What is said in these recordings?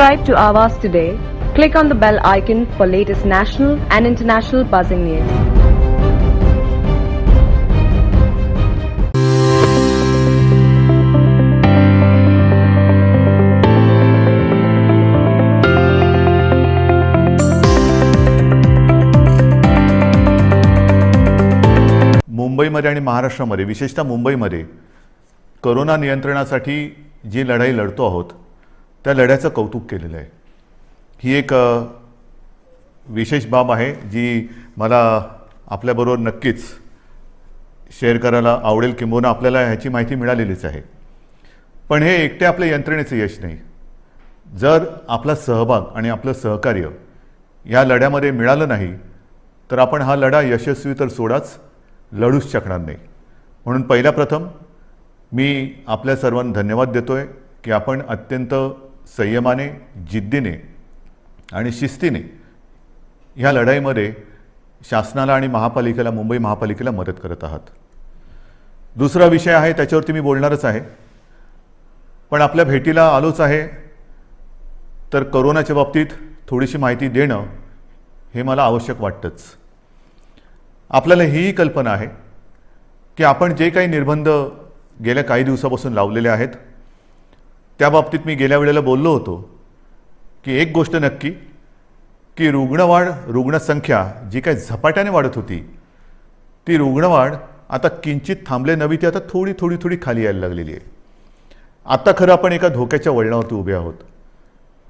Subscribe to Avas today. Click on the bell icon for latest national and international buzzing news. मुंबईमध्ये आणि महाराष्ट्रामध्ये विशेषतः मुंबईमध्ये corona नियंत्रणासाठी जी लढाई लढतो आहोत त्या लढ्याचं कौतुक केलेलं आहे. ही एक विशेष बाब आहे जी मला आपल्याबरोबर नक्कीच शेअर करायला आवडेल, किंबहुना आपल्याला ह्याची माहिती मिळालेलीच आहे. पण हे एकटे आपल्या यंत्रणेचं यश नाही. जर आपला सहभाग आणि आपलं सहकार्य या लढ्यामध्ये मिळालं नाही तर आपण हा लढा यशस्वी तर सोडाच, लढूच शकणार नाही. म्हणून पहिल्या प्रथम मी आपल्या सर्वांना धन्यवाद देतोय की आपण अत्यंत संयमाने, जिद्दीने आणि शिस्तीने ह्या लढाईमध्ये शासनाला आणि महापालिकेला, मुंबई महापालिकेला मदत करत आहात. दुसरा विषय आहे, त्याच्यावरती मी बोलणारच आहे. पण आपल्या भेटीला आलोच आहे तर कोरोनाच्या बाबतीत थोडीशी माहिती देणं हे मला आवश्यक वाटतंच. आपल्याला ही कल्पना आहे की आपण जे काही निर्बंध गेल्या काही दिवसापासून लावलेले आहेत त्या बाबतीत मी गेल्या वेळेला बोललो होतो की एक गोष्ट नक्की की रुग्णसंख्या जी काही झपाट्याने वाढत होती ती रुग्णवाढ आता किंचित थांबले नव्हे, ती आता थोडी खाली यायला लागलेली आहे. आता खरं आपण एका धोक्याच्या वळणावरती उभे आहोत.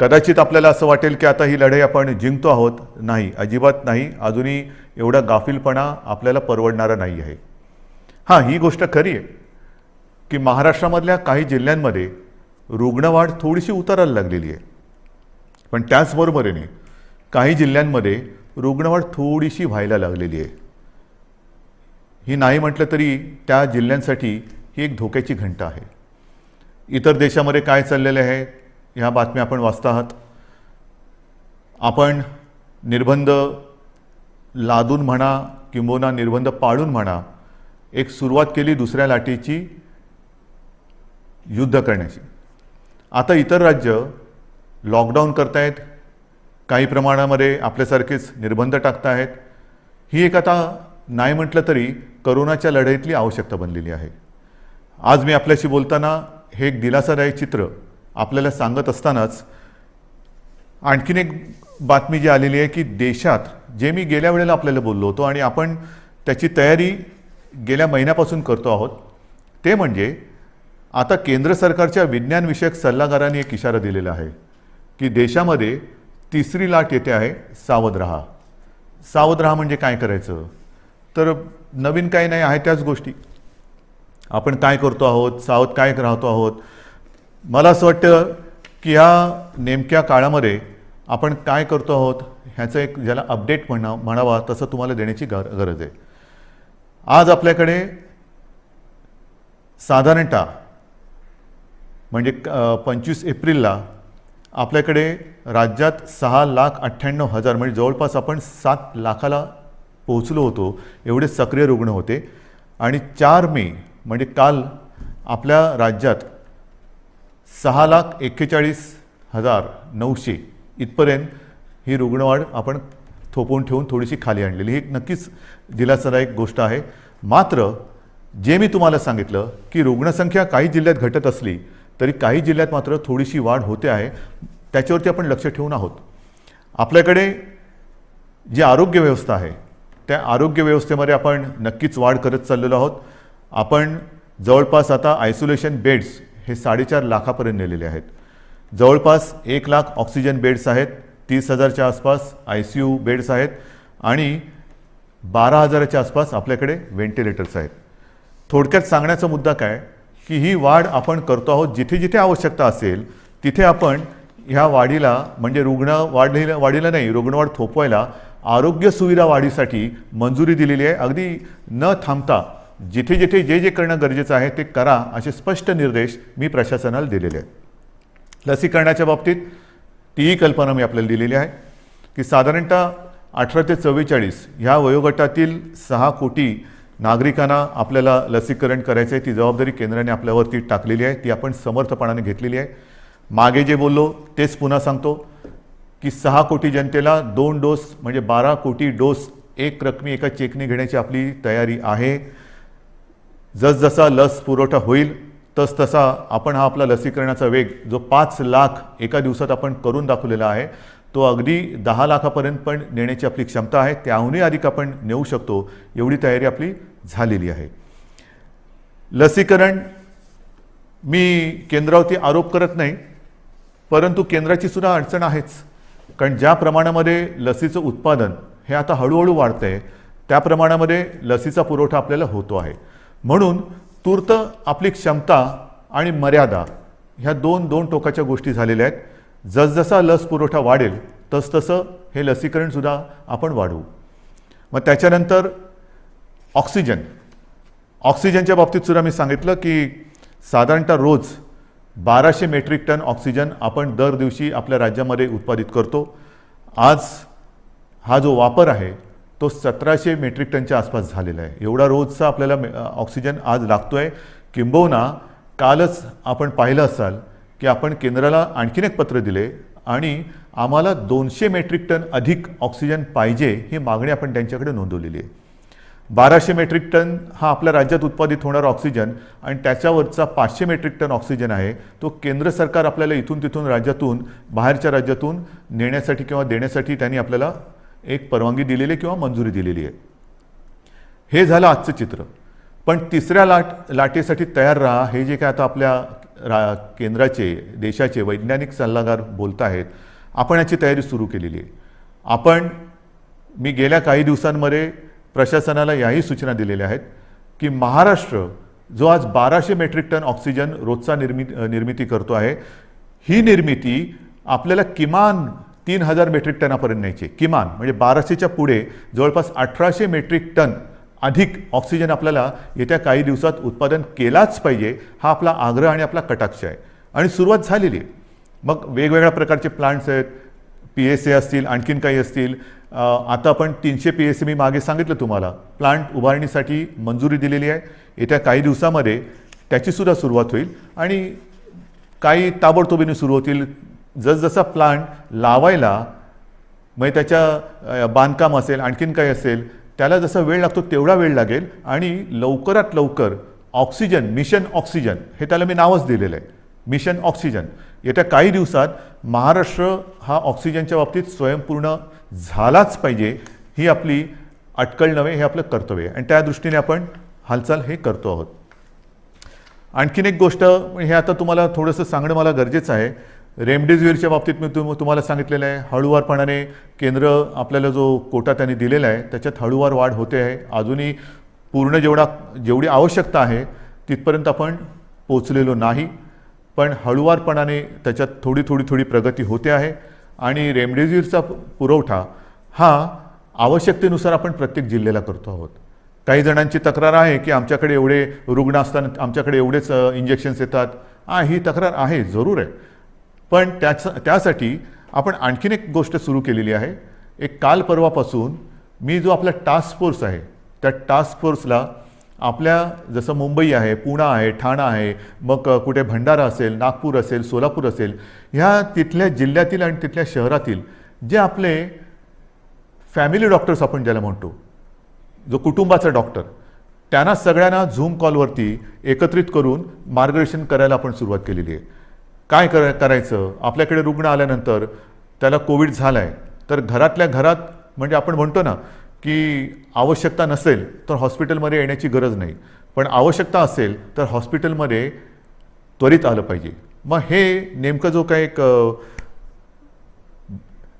कदाचित आपल्याला असं वाटेल की आता ही लढाई आपण जिंकतो आहोत. नाही, अजिबात नाही. अजूनही एवढा गाफीलपणा आपल्याला परवडणारा नाही आहे. हां, ही गोष्ट खरी आहे की महाराष्ट्रामधल्या काही जिल्ह्यांमध्ये रुग्णवाढ थोडीशी उतरायला लागलेली आहे. पण त्याचबरोबरीने काही जिल्ह्यांमध्ये रुग्णवाढ थोडीशी व्हायला लागलेली आहे. ही नाही म्हटलं तरी त्या जिल्ह्यांसाठी ही एक धोक्याची घंटा आहे. इतर देशामध्ये काय चाललेले आहे ह्या बातम्या आपण वाचता आहात. आपण निर्बंध लादून म्हणा किंबहुना निर्बंध पाळून म्हणा, एक सुरुवात केली दुसऱ्या लाटेची युद्ध करण्याची. आता इतर राज्य लॉकडाऊन करतायत, काही प्रमाणामध्ये आपल्यासारखेच निर्बंध टाकतायत. ही एक आता नाही म्हटलं तरी कोरोनाच्या लढाईतली आवश्यकता बनलेली आहे. आज मी आपल्याशी बोलताना हे एक दिलासादायक चित्र आपल्याला सांगत असतानाच आणखीन एक बातमी जी आलेली आहे की देशात, जे मी गेल्या वेळेला आपल्याला बोललो होतो आणि आपण त्याची तयारी गेल्या महिन्यापासून करतो आहोत, ते म्हणजे आता केंद्र सरकारच्या विज्ञानविषयक सल्लागारांनी एक इशारा दिलेला आहे की देशामध्ये तिसरी लाट येते आहे, सावध राहा. सावध राहा म्हणजे काय करायचं? तर नवीन काही नाही आहे, त्याच गोष्टी आपण काय करतो आहोत, सावध काय राहतो आहोत. मला असं वाटतं की ह्या नेमक्या काळामध्ये आपण काय करतो आहोत ह्याचं एक ज्याला अपडेट म्हणावा तसं तुम्हाला देण्याची गरज आहे. आज आपल्याकडे साधारणतः म्हणजे 25 एप्रिलला आपल्याकडे राज्यात 6,98,000 म्हणजे जवळपास आपण 7 लाखाला पोहोचलो होतो, एवढे सक्रिय रुग्ण होते. आणि 4 मे म्हणजे काल आपल्या राज्यात 6,41,900 इथपर्यंत ही रुग्णवाढ आपण थोपवून ठेवून थोडीशी खाली आणलेली. ही एक नक्कीच दिलासादायक गोष्ट आहे. मात्र जे मी तुम्हाला सांगितलं की रुग्णसंख्या काही जिल्ह्यात घटत असली तरी काही जिल्ह्यात मात्र थोडीशी वाढ होते आहे, त्याच्यावरती आपण लक्ष ठेवून आहोत. आपल्याकडे जी आरोग्य व्यवस्था आहे त्या आरोग्य व्यवस्थेमध्ये आपण नक्कीच वाढ करत चाललेलो आहोत. आपण जवळपास आता आयसोलेशन बेड्स हे 4.5 लाखापर्यंत नेलेले आहेत. जवळपास 1 लाख ऑक्सिजन बेड्स आहेत, 30,000च्या आसपास ICU बेड्स आहेत आणि 12,000च्या आसपास आपल्याकडे व्हेंटिलेटर्स आहेत. थोडक्यात सांगण्याचा मुद्दा काय की ही वाढ आपण करतो आहोत. जिथे जिथे आवश्यकता असेल तिथे आपण ह्या वाढीला म्हणजे वाढीला नाही, रुग्णवाढ थोपवायला आरोग्य सुविधा वाढीसाठी मंजुरी दिलेली आहे. अगदी न थांबता जिथे जिथे जे करणं गरजेचं आहे ते करा, असे स्पष्ट निर्देश मी प्रशासनाला दिलेले आहेत. लसीकरणाच्या बाबतीत तीही कल्पना मी आपल्याला दिलेली आहे की साधारणतः 18 ते 44 ह्या वयोगटातील 6 कोटी नागरिकांना आपल्याला लसीकरण करायचं आहे. ती जबाबदारी केंद्राने आपल्यावरती टाकलेली आहे, ती आपण समर्थपणाने घेतलेली आहे. मागे जे बोललो तेच पुन्हा सांगतो की 6 कोटी जनतेला 2 डोस म्हणजे 12 कोटी डोस एक रकमी एका चेकने घेण्याची आपली तयारी आहे. जसजसा लस पुरवठा होईल तसतसा आपण हा आपला लसीकरणाचा वेग जो 5 लाख एका दिवसात आपण करून दाखवलेला आहे तो अगदी 10 लाखापर्यंत पण नेण्याची आपली क्षमता आहे. त्याहूनही अधिक आपण नेऊ शकतो एवढी तयारी आपली झालेली आहे. लसीकरण मी केंद्रावरती आरोप करत नाही, परंतु केंद्राची सुद्धा अडचण आहेच. कारण ज्या प्रमाणामध्ये लसीचं उत्पादन हे आता हळूहळू वाढतं आहे त्या प्रमाणामध्ये लसीचा पुरवठा आपल्याला होतो आहे. म्हणून तूर्त आपली क्षमता आणि मर्यादा ह्या दोन टोकाच्या गोष्टी झालेल्या आहेत. जसजसा लस पुरवठा वाढेल तसतसं हे लसीकरणसुद्धा आपण वाढवू. मग त्याच्यानंतर ऑक्सिजनच्या बाबतीत सुद्धा मी सांगितलं की साधारणतः रोज 1200 मेट्रिक टन ऑक्सिजन आपण दर दिवशी आपल्या राज्यामध्ये उत्पादित करतो. आज हा जो वापर आहे तो 1700 मेट्रिक टनच्या आसपास झालेला आहे. एवढा रोजचा आपल्याला ऑक्सिजन आज लागतो आहे. किंबहुना कालच आपण पाहिलं असाल की आपण केंद्राला आणखीन एक पत्र दिले आणि आम्हाला 200 मेट्रिक टन अधिक ऑक्सिजन पाहिजे ही मागणी आपण त्यांच्याकडे नोंदवलेली आहे. 1200 मेट्रिक टन हा आपल्या राज्यात उत्पादित होणारा ऑक्सिजन आणि त्याच्यावरचा 500 मेट्रिक टन ऑक्सिजन आहे तो केंद्र सरकार आपल्याला इथून तिथून राज्यातून बाहेरच्या राज्यातून नेण्यासाठी किंवा देण्यासाठी त्यांनी आपल्याला एक परवानगी दिलेली किंवा मंजुरी दिलेली आहे. हे झालं आजचं चित्र. पण तिसऱ्या लाटेसाठी तयार राहा हे जे काय आता आपल्या केंद्राचे देशाचे वैज्ञानिक सल्लागार बोलत आहेत आपण याची तयारी सुरू केलेली आहे. मी गेल्या काही दिवसांमध्ये प्रशासनाला याही सूचना दिलेल्या आहेत की महाराष्ट्र जो आज 1200 मेट्रिक टन ऑक्सिजन रोजचा निर्मिती करतो आहे ही निर्मिती आपल्याला किमान 3000 मेट्रिक टनापर्यंत न्यायची. किमान म्हणजे 1200च्या पुढे जवळपास 1800 मेट्रिक टन अधिक ऑक्सिजन आपल्याला येत्या काही दिवसात उत्पादन केलाच पाहिजे हा आपला आग्रह आणि आपला कटाक्ष आहे. आणि सुरुवात झालेली आहे. मग वेगवेगळ्या प्रकारचे प्लांट्स आहेत, PSA असतील, आणखीन काही असतील. आता आपण 300 PSA मी मागे सांगितलं तुम्हाला प्लांट उभारणीसाठी मंजुरी दिलेली आहे. येत्या काही दिवसामध्ये त्याचीसुद्धा सुरुवात होईल आणि काही ताबडतोबीने सुरू होतील. जसजसा प्लांट लावायला म्हणजे त्याच्या बांधकाम असेल आणखीन काही असेल त्याला जसा वेळ लागतो तेवढा वेळ लागेल आणि लवकरात लवकर ऑक्सिजन मिशन ऑक्सिजन हे त्याला मी नावच दिलेलं आहे मिशन ऑक्सिजन. येत्या काही दिवसात महाराष्ट्र हा ऑक्सिजनच्या बाबतीत स्वयंपूर्ण झालाच पाहिजे ही आपली अटकळ नव्हे हे आपलं कर्तव्य आहे आणि त्या दृष्टीने आपण हालचाल हे करतो आहोत. आणखीन एक गोष्ट हे आता तुम्हाला थोडंसं सांगणं मला गरजेचं आहे. रेमडेसिवीरच्या बाबतीत मी तुम्हाला सांगितलेलं आहे हळूवारपणाने केंद्र आपल्याला जो कोटा त्यांनी दिलेला आहे त्याच्यात हळूवार वाढ होते आहे. अजूनही पूर्ण जेवढी आवश्यकता आहे तिथपर्यंत आपण पोचलेलो नाही, पण हळूवारपणाने त्याच्यात थोडी प्रगती होते आहे आणि रेमडेसिवीरचा पुरवठा हा आवश्यकतेनुसार आपण प्रत्येक जिल्ह्याला करतो आहोत. काही जणांची तक्रार आहे की आमच्याकडे एवढे रुग्ण असताना आमच्याकडे एवढेच इंजेक्शन्स येतात. ही तक्रार आहे, जरूर आहे, पण त्यासाठी आपण आणखीन एक गोष्ट सुरू केलेली आहे. एक काल परवापासून मी जो आपला टास्क फोर्स आहे त्या टास्क फोर्सला आपल्या जसं मुंबई आहे, पुणे आहे, ठाणा आहे, मग कुठे भंडारा असेल, नागपूर असेल, सोलापूर असेल, ह्या तिथल्या जिल्ह्यातील आणि तिथल्या शहरातील जे आपले फॅमिली डॉक्टर्स आपण ज्याला म्हणतो जो कुटुंबाचा डॉक्टर त्यांना सगळ्यांना झूम कॉलवरती एकत्रित करून मार्गदर्शन करायला आपण सुरुवात केलेली आहे. काय करायचं आपल्याकडे रुग्ण आल्यानंतर त्याला कोविड झाला आहे तर घरातल्या घरात म्हणजे आपण म्हणतो ना की आवश्यकता नसेल तर हॉस्पिटलमध्ये येण्याची गरज नाही, पण आवश्यकता असेल तर हॉस्पिटलमध्ये त्वरित आलं पाहिजे. मग हे नेमकं जो काही एक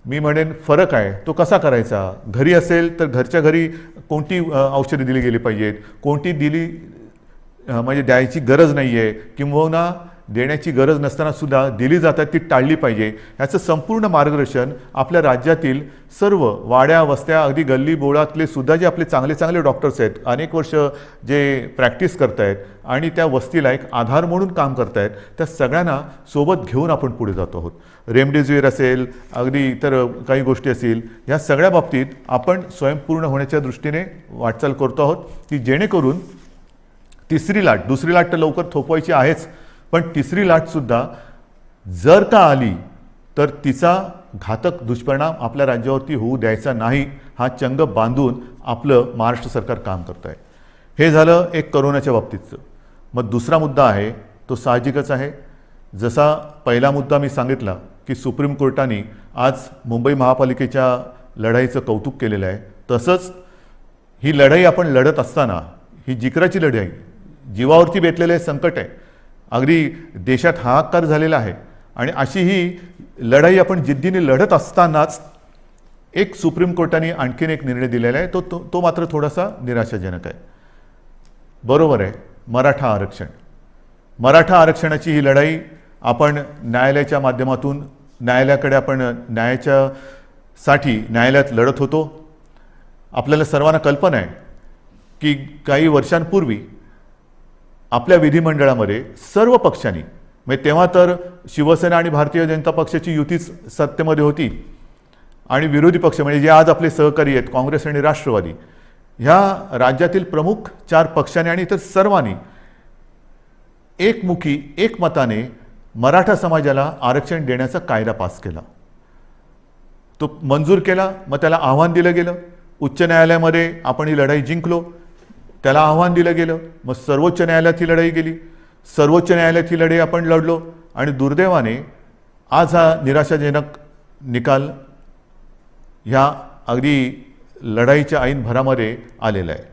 मी म्हणेन फरक आहे तो कसा करायचा. घरी असेल तर घरच्या घरी कोणती औषधे दिली गेली पाहिजेत, कोणती दिली म्हणजे द्यायची गरज नाही आहे किंवा देण्याची गरज नसताना सुद्धा दिली जातात ती टाळली पाहिजे. याचं संपूर्ण मार्गदर्शन आपल्या राज्यातील सर्व वाड्या वस्त्या अगदी गल्ली बोळातले सुद्धा जे आपले चांगले डॉक्टर्स आहेत अनेक वर्ष जे प्रॅक्टिस करत आहेत आणि त्या वस्तीला एक आधार म्हणून काम करत आहेत त्या सगळ्यांना सोबत घेऊन आपण पुढे जातो आहोत. रेमडेसिवीर असेल अगदी इतर काही गोष्टी असतील ह्या सगळ्या बाबतीत आपण स्वयंपूर्ण होण्याच्या दृष्टीने वाटचाल करतो आहोत की जेणेकरून दुसरी लाट तर लवकर थोपवायची आहेच, पण तिसरी लाटसुद्धा जर का आली तर तिचा घातक दुष्परिणाम आपल्या राज्यावरती होऊ द्यायचा नाही हा चंग बांधून आपलं महाराष्ट्र सरकार काम करत आहे. हे झालं एक करोनाच्या बाबतीतचं. मग दुसरा मुद्दा आहे तो साहजिकच आहे. जसा पहिला मुद्दा मी सांगितला की सुप्रीम कोर्टाने आज मुंबई महापालिकेच्या लढाईचं कौतुक केलेलं आहे, तसंच ही लढाई आपण लढत असताना ही जिकराची लढाई, जीवावरती बेतलेलं संकट आहे, अगदी देशात हाहाकार झालेला आहे आणि अशी ही लढाई आपण जिद्दीने लढत असतानाच एक सुप्रीम कोर्टाने आणखीन एक निर्णय दिलेला आहे, तो मात्र थोडासा निराशाजनक आहे. बरोबर आहे, मराठा आरक्षण. मराठा आरक्षणाची ही लढाई आपण न्यायालयाच्या माध्यमातून न्यायालयाकडे आपण न्यायालयात लढत होतो. आपल्याला सर्वांना कल्पना आहे की काही वर्षांपूर्वी आपल्या विधिमंडळामध्ये सर्व पक्षांनी, म्हणजे तेव्हा तर शिवसेना आणि भारतीय जनता पक्षाची युतीच सत्तेमध्ये होती आणि विरोधी पक्ष म्हणजे जे आज आपले सहकारी आहेत काँग्रेस आणि राष्ट्रवादी, ह्या राज्यातील प्रमुख 4 पक्षांनी आणि इतर सर्वांनी एकमुखी एकमताने मराठा समाजाला आरक्षण देण्याचा कायदा पास केला. तो मंजूर केला. मग त्याला आव्हान दिलं गेलं. उच्च न्यायालयामध्ये आपण ही लढाई जिंकलो. त्याला आव्हान दिलं गेलं. मग सर्वोच्च न्यायालयात ही लढाई गेली. सर्वोच्च न्यायालयात ही लढाई आपण लढलो आणि दुर्दैवाने आज हा निराशाजनक निकाल ह्या अगदी लढाईच्या ऐन भरामध्ये आलेला आहे.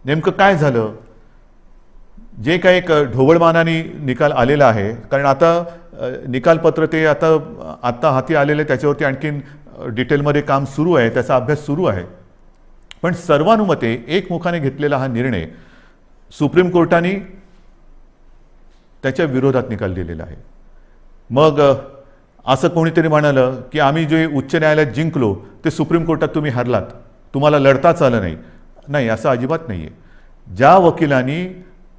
नेमकं काय झालं? जे काही एक ढोबळमानाने निकाल आलेला आहे, कारण आता निकालपत्र ते आता हाती आलेले त्याच्यावरती आणखीन डिटेलमध्ये काम सुरू आहे, त्याचा अभ्यास सुरू आहे. पण सर्वानुमते एकमुखाने घेतलेला हा निर्णय सुप्रीम कोर्टाने त्याच्या विरोधात निकाल दिलेला आहे. मग असं कोणीतरी म्हणालं की आम्ही जे उच्च न्यायालयात जिंकलो ते सुप्रीम कोर्टात तुम्ही हरलात, तुम्हाला लढताच आलं नाही. नाही, असं अजिबात नाही आहे. ज्या वकिलांनी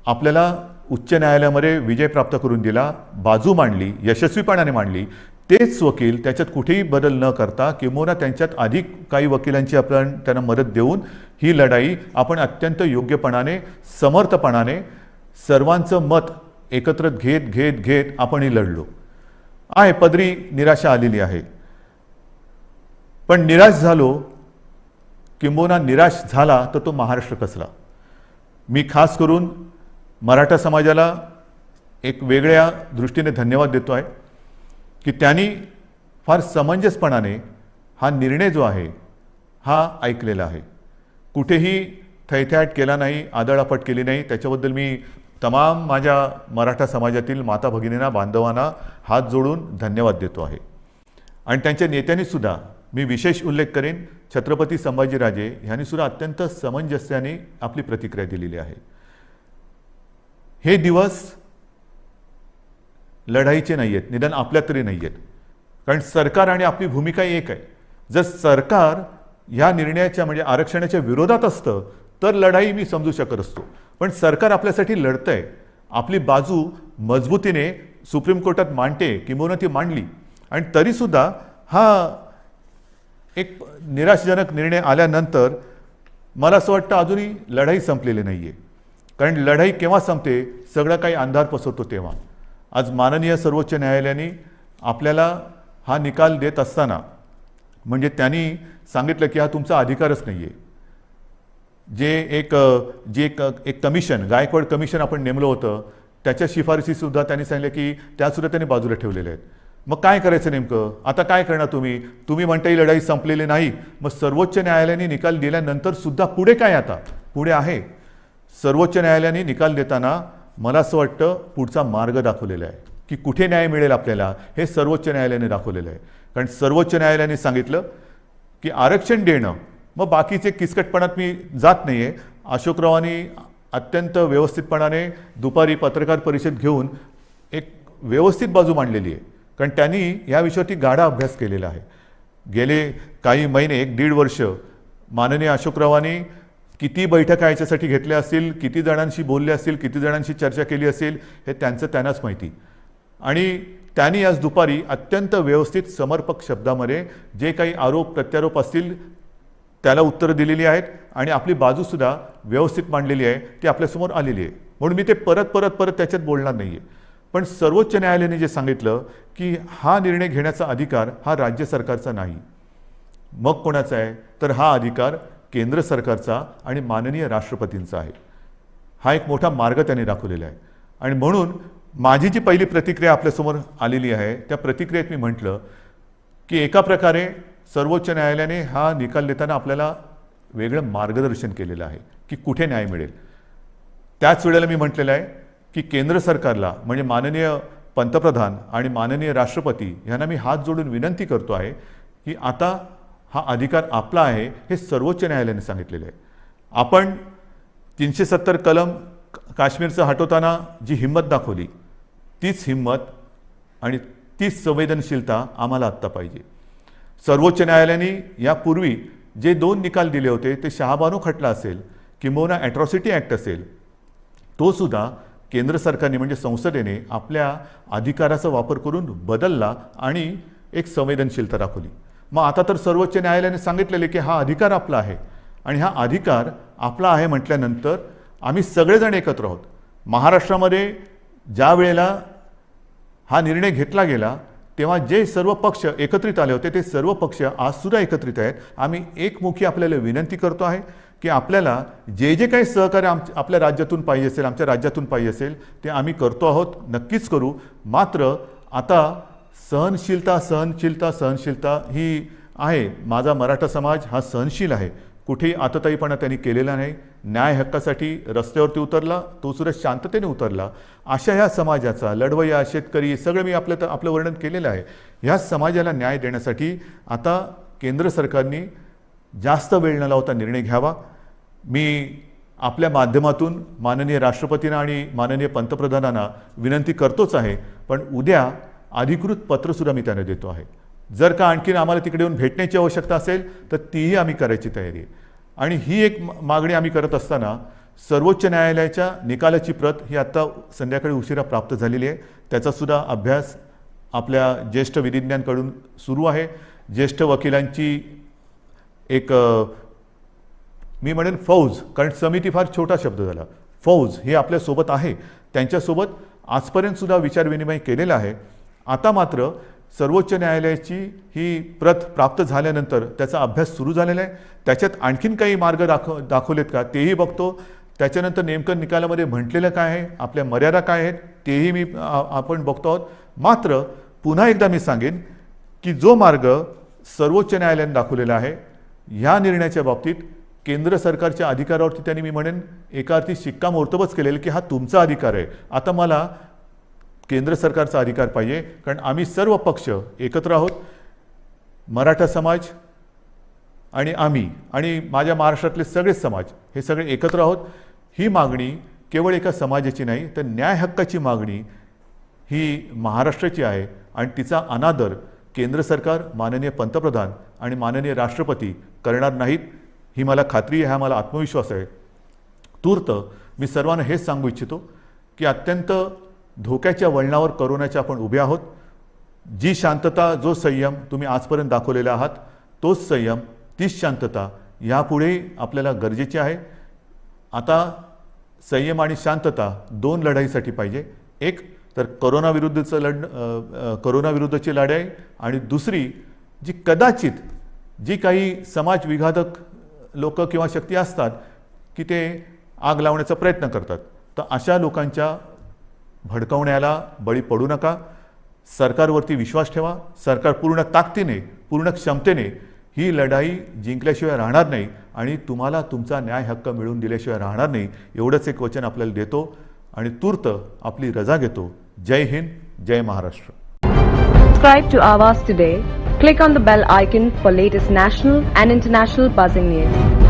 आपल्याला उच्च न्यायालयामध्ये विजय प्राप्त करून दिला, बाजू मांडली, यशस्वीपणाने मांडली, तेच वकील त्याच्यात कुठेही बदल न करता किंवा त्यांच्यात अधिक काही वकिलांची आपण त्यांना मदत देऊन ही लढाई आपण अत्यंत योग्यपणाने समर्थपणाने सर्वांचं मत एकत्र घेत आपण ही लढलो आहे. पदरी निराशा आलेली आहे. पण निराश झालो किंबहुना निराश झाला तर तो महाराष्ट्र कसला. मी खास करून मराठा समाजाला एक वेगळ्या दृष्टीने धन्यवाद देतो आहे की त्यांनी फार समंजसपणाने हा निर्णय जो आहे हा ऐकलेला आहे. कुठेही थैथयाट केला नाही, आदळआपट केली नाही. त्याच्याबद्दल मी तमाम माझ्या मराठा समाजातील माता भगिनींना, बांधवांना हात जोडून धन्यवाद देतो आहे. आणि त्यांच्या नेत्यांनी सुद्धा मी विशेष उल्लेख करेन, छत्रपती संभाजीराजे यांनी सुद्धा अत्यंत समंजस्याने आपली प्रतिक्रिया दिलेली आहे. हे दिवस लढाईचे नाही आहेत, निदान आपल्यात तरी नाही आहेत, कारण सरकार आणि आपली भूमिका एक आहे. जर सरकार ह्या निर्णयाच्या म्हणजे आरक्षणाच्या विरोधात असतं तर लढाई मी समजू शकत असतो. पण सरकार आपल्यासाठी लढतंय, आपली बाजू मजबूतीने सुप्रीम कोर्टात मांडते किंवा ती मांडली, आणि तरीसुद्धा हा एक निराशाजनक निर्णय आल्यानंतर मला असं वाटतं अजूनही लढाई संपलेली नाही आहे. कारण लढाई केव्हा संपते? सगळं काही अंधार पसरतो तेव्हा. आज माननीय सर्वोच्च न्यायालयाने आपल्याला हा निकाल देत असताना म्हणजे त्यांनी सांगितलं की हा तुमचा अधिकारच नाही आहे. जे एक कमिशन, गायकवाड कमिशन आपण नेमलं होतं, त्याच्या शिफारशीसुद्धा त्यांनी सांगितलं की त्यासुद्धा त्यांनी बाजूला ठेवलेल्या आहेत. मग काय करायचं नेमकं? आता काय करणार तुम्ही म्हणता ही लढाई संपलेली नाही. मग सर्वोच्च न्यायालयाने निकाल दिल्यानंतर सुद्धा पुढे काय? आता पुढे आहे सर्वोच्च न्यायालयाने निकाल देताना मला असं वाटतं पुढचा मार्ग दाखवलेला आहे की कुठे न्याय मिळेल आपल्याला, हे सर्वोच्च न्यायालयाने दाखवलेलं आहे. कारण सर्वोच्च न्यायालयाने सांगितलं की आरक्षण देणं, मग बाकीचे किचकटपणात मी जात नाही आहे. अशोकरावांनी अत्यंत व्यवस्थितपणाने दुपारी पत्रकार परिषद घेऊन एक व्यवस्थित बाजू मांडलेली आहे, कारण त्यांनी या विषयावरती गाढा अभ्यास केलेला आहे. गेले काही महिने, 1-1.5 वर्ष माननीय अशोकरावांनी किती बैठका याच्यासाठी घेतल्या असतील, किती जणांशी बोलले असतील, किती जणांशी चर्चा केली असेल, हे त्यांनाच माहिती. आणि त्यांनी आज दुपारी अत्यंत व्यवस्थित समर्पक शब्दामध्ये जे काही आरोप प्रत्यारोप असतील त्याला उत्तरं दिलेली आहेत आणि आपली बाजूसुद्धा व्यवस्थित मांडलेली आहे, ती आपल्यासमोर आलेली आहे. म्हणून मी ते परत त्याच्यात बोलणार नाही आहे. पण सर्वोच्च न्यायालयाने जे सांगितलं की हा निर्णय घेण्याचा अधिकार हा राज्य सरकारचा नाही, मग कोणाचा आहे तर हा अधिकार केंद्र सरकारचा आणि माननीय राष्ट्रपतींचा आहे. हा एक मोठा मार्ग त्यांनी दाखवलेला आहे. आणि म्हणून माझी जी पहिली प्रतिक्रिया आपल्यासमोर आलेली आहे त्या प्रतिक्रियेत मी म्हटलं की एका प्रकारे सर्वोच्च न्यायालयाने हा निकाल देताना आपल्याला वेगळं मार्गदर्शन केलेलं आहे की कुठे न्याय मिळेल. त्याच वेळेला मी म्हटलेलं आहे की केंद्र सरकारला म्हणजे माननीय पंतप्रधान आणि माननीय राष्ट्रपती यांना मी हात जोडून विनंती करतो आहे की आता हा अधिकार आपला आहे हे सर्वोच्च न्यायालयाने सांगितलेलं आहे. आपण 370 कलम काश्मीरचं हटवताना जी हिंमत दाखवली तीच हिंमत आणि तीच संवेदनशीलता आम्हाला आत्ता पाहिजे. सर्वोच्च न्यायालयाने यापूर्वी जे 2 निकाल दिले होते ते शहाबानो खटला असेल किंबहुना ॲट्रॉसिटी ॲक्ट असेल, तो सुद्धा केंद्र सरकारने म्हणजे संसदेने आपल्या अधिकाराचा वापर करून बदलला आणि एक संवेदनशीलता दाखवली. मग आता तर सर्वोच्च न्यायालयाने सांगितलेले की हा अधिकार आपला आहे आणि हा अधिकार आपला आहे म्हटल्यानंतर आम्ही सगळेजण एकत्र आहोत. महाराष्ट्रामध्ये ज्या वेळेला हा निर्णय घेतला गेला तेव्हा जे सर्व पक्ष एकत्रित आले होते ते सर्व पक्ष आजसुद्धा एकत्रित आहेत. आम्ही एकमुखी आपल्याला विनंती करतो आहे की आपल्याला जे जे काही सहकार्य आपल्या राज्यातून पाहिजे असेल, आमच्या राज्यातून पाहिजे असेल ते आम्ही करतो आहोत, नक्कीच करू. मात्र आता सहनशीलता ही आहे. माझा मराठा समाज हा सहनशील आहे, कुठेही आतताईपणा त्यांनी केलेला नाही. न्याय हक्कासाठी रस्त्यावरती उतरला, तो सुद्धा शांततेने उतरला. अशा ह्या समाजाचा लढवय्या शेतकरी सगळं मी आपलं वर्णन केलेलं आहे. ह्या समाजाला न्याय देण्यासाठी आता केंद्र सरकारने जास्त वेळ न लावता निर्णय घ्यावा. मी आपल्या माध्यमातून माननीय राष्ट्रपतींना आणि माननीय पंतप्रधानांना विनंती करतोच आहे, पण उद्या अधिकृत पत्रसुद्धा मी त्यांना देतो आहे. जर का आणखीन आम्हाला तिकडे येऊन भेटण्याची आवश्यकता असेल तर तीही आम्ही करायची तयारी आहे. आणि ही एक मागणी आम्ही करत असताना सर्वोच्च न्यायालयाच्या निकालाची प्रत ही आत्ता संध्याकाळी उशिरा प्राप्त झालेली आहे. त्याचासुद्धा अभ्यास आपल्या ज्येष्ठ विधिज्ञांकडून सुरू आहे. ज्येष्ठ वकिलांची एक मी म्हणेन फौज, कारण समिती फार छोटा शब्द झाला, फौज हे आपल्यासोबत आहे. त्यांच्यासोबत आजपर्यंतसुद्धा विचारविनिमय केलेला आहे. आता मात्र सर्वोच्च न्यायालयाची ही प्रत प्राप्त झाल्यानंतर त्याचा अभ्यास सुरू झालेला आहे. त्याच्यात आणखीन काही मार्ग दाखवलेत का तेही बघतो. त्याच्यानंतर नेमकं निकालामध्ये म्हटलेलं काय आहे, आपल्या मर्यादा काय आहेत तेही आपण बघतो आहोत. मात्र पुन्हा एकदा मी सांगेन की जो मार्ग सर्वोच्च न्यायालयाने दाखवलेला आहे ह्या निर्णयाच्या बाबतीत केंद्र सरकारच्या अधिकारावरती त्यांनी मी म्हणेन एका अर्थी शिक्कामोर्तबच केलेलं की हा तुमचा अधिकार आहे. आता मला केंद्र सरकारचा अधिकार पाहिजे, कारण आम्ही सर्व पक्ष एकत्र आहोत. मराठा समाज आणि आम्ही आणि माझ्या महाराष्ट्रातले सगळे समाज हे सगळे एकत्र आहोत. ही मागणी केवळ एका समाजाची नाही तर न्याय हक्काची मागणी ही महाराष्ट्राची आहे आणि तिचा अनादर केंद्र सरकार, माननीय पंतप्रधान आणि माननीय राष्ट्रपती करणार नाहीत ही मला खात्री आहे, हा मला आत्मविश्वास आहे. तूर्त मी सर्वांना हेच सांगू इच्छितो की अत्यंत धोक्याच्या वळणावर करोनाच्या आपण उभे आहोत. जी शांतता, जो संयम तुम्ही आजपर्यंत दाखवलेला आहात तोच संयम, तीच शांतता यापुढे आपल्याला गरजेची आहे. आता संयम आणि शांतता 2 लढाईसाठी पाहिजे. एक तर कोरोनाविरुद्धची लढाई आणि दुसरी जी कदाचित जी काही समाज विघातक लोक किंवा शक्ती असतात की ते आग लावण्याचा प्रयत्न करतात, तर अशा लोकांच्या भडकवण्याला बळी पडू नका. सरकारवरती विश्वास ठेवा. सरकार पूर्ण ताकदीने, पूर्ण क्षमतेने ही लढाई जिंकल्याशिवाय राहणार नाही आणि तुम्हाला तुमचा न्याय हक्क मिळवून दिल्याशिवाय राहणार नाही. एवढंच एक वचन आपल्याला देतो आणि तूर्त आपली रजा घेतो. जय हिंद, जय Maharashtra. Subscribe to Awaaz today. Click on the bell icon for latest national and international buzzing news.